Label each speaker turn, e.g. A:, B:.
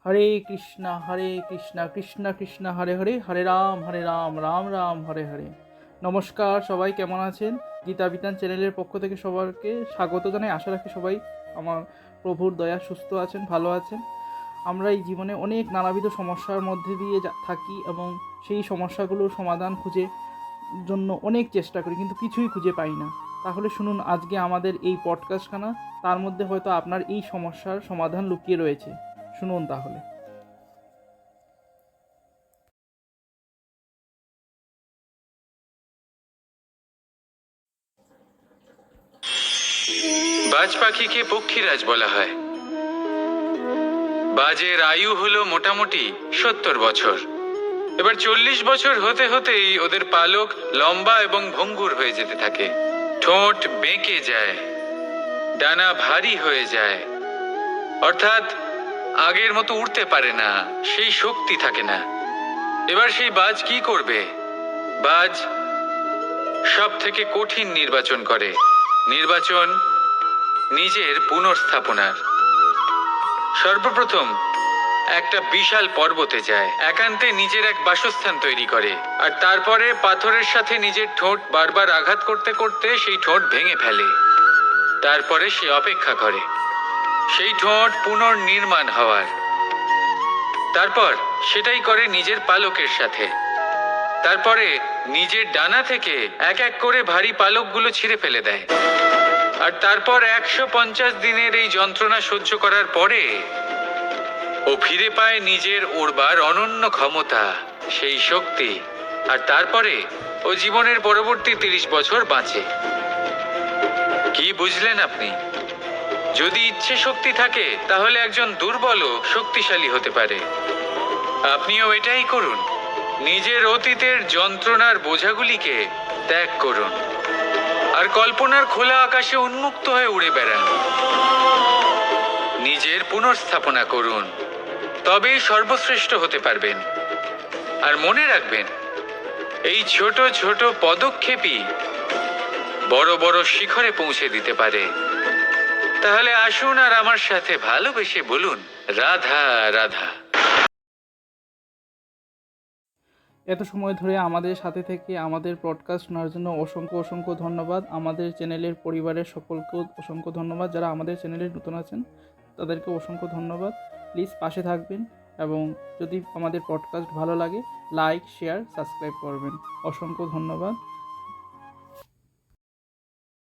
A: হরে কৃষ্ণ কৃষ্ণ কৃষ্ণ হরে হরে, হরে রাম রাম রাম হরে হরে। নমস্কার, সবাই কেমন আছেন? গীতা বিতান চ্যানেলের পক্ষ থেকে সবাইকে স্বাগত জানাই। আশা রাখি সবাই আমার প্রভুর দয়া সুস্থ আছেন, ভালো আছেন। আমরা এই জীবনে অনেক নানাবিধ সমস্যার মধ্যে দিয়ে থাকি এবং সেই সমস্যাগুলোর সমাধান খুঁজে জন্য অনেক চেষ্টা করি, কিন্তু কিছুই খুঁজে পাই না। তাহলে শুনুন আজকে আমাদের এই পডকাস্টখানা, তার মধ্যে হয়তো আপনার এই সমস্যার সমাধান লুকিয়ে রয়েছে। শুনুন তাহলে।
B: বাজ পাখিকে পক্ষীরাজ বলা হয়। বাজের আয়ু হলো মোটামুটি 70 বছর। এবার 40 বছর হতে হতেই ওদের পালক লম্বা এবং ভঙ্গুর হয়ে যেতে থাকে। ঠোঁট বেঁকে যায়, ডানা ভারী হয়ে যায়, অর্থাৎ আগের মতো উড়তে পারে না, সেই শক্তি থাকে না। এবার সেই বাজ কি করবে? বাজ সব থেকে কঠিন নির্বাচন করে, নির্বাচন নিজের পুনর্স্থাপনার। সর্বপ্রথম একটা বিশাল পর্বতে যায়, একান্তে নিজের এক বাসস্থান তৈরি করে, আর তারপরে পাথরের সাথে নিজের ঠোঁট বারবার আঘাত করতে করতে সেই ঠোঁট ভেঙে ফেলে। তারপরে সে অপেক্ষা করে সেই ঠোঁট পুনর্নির্মাণ হওয়ার। তারপর সেটাই করে নিজের পালকের সাথে। তারপরে নিজের ডানা থেকে এক এক করে ভারী পালকগুলো ছিঁড়ে ফেলে দেয়। আর তারপর 150 দিনের এই যন্ত্রণা সহ্য করার পরে ও ফিরে পায় নিজের ওড়বার অনন্য ক্ষমতা, সেই শক্তি। আর তারপরে ও জীবনের পরবর্তী 30 বছর বাঁচে। কি বুঝলেন আপনি? যদি ইচ্ছে শক্তি থাকে তাহলে একজন দুর্বলও শক্তিশালী হতে পারে। আপনিও এটাই করুন। নিজের অতীতের যন্ত্রণার বোঝাগুলিকে ত্যাগ করুন আর কল্পনার খোলা আকাশে উন্মুক্ত হয়ে উড়ে বেড়ান। নিজের পুনর্স্থাপনা করুন, তবেই সর্বশ্রেষ্ঠ হতে পারবেন। আর মনে রাখবেন, এই ছোট ছোট পদক্ষেপই বড় বড় শিখরে পৌঁছে দিতে পারে। তাহলে আসুন আর আমার সাথে ভালোবেসে বলুন, রাধা রাধা।
A: এত সময় ধরে আমাদের সাথে থেকে আমাদের পডকাস্ট শোনার জন্য অসংখ্য অসংখ্য ধন্যবাদ। আমাদের চ্যানেলের পরিবারের সকলকেও অসংখ্য ধন্যবাদ। যারা আমাদের চ্যানেলে নতুন আছেন তাদেরকে অসংখ্য ধন্যবাদ। প্লিজ পাশে থাকবেন এবং যদি আমাদের পডকাস্ট ভালো লাগে লাইক, শেয়ার, সাবস্ক্রাইব করবেন। অসংখ্য ধন্যবাদ।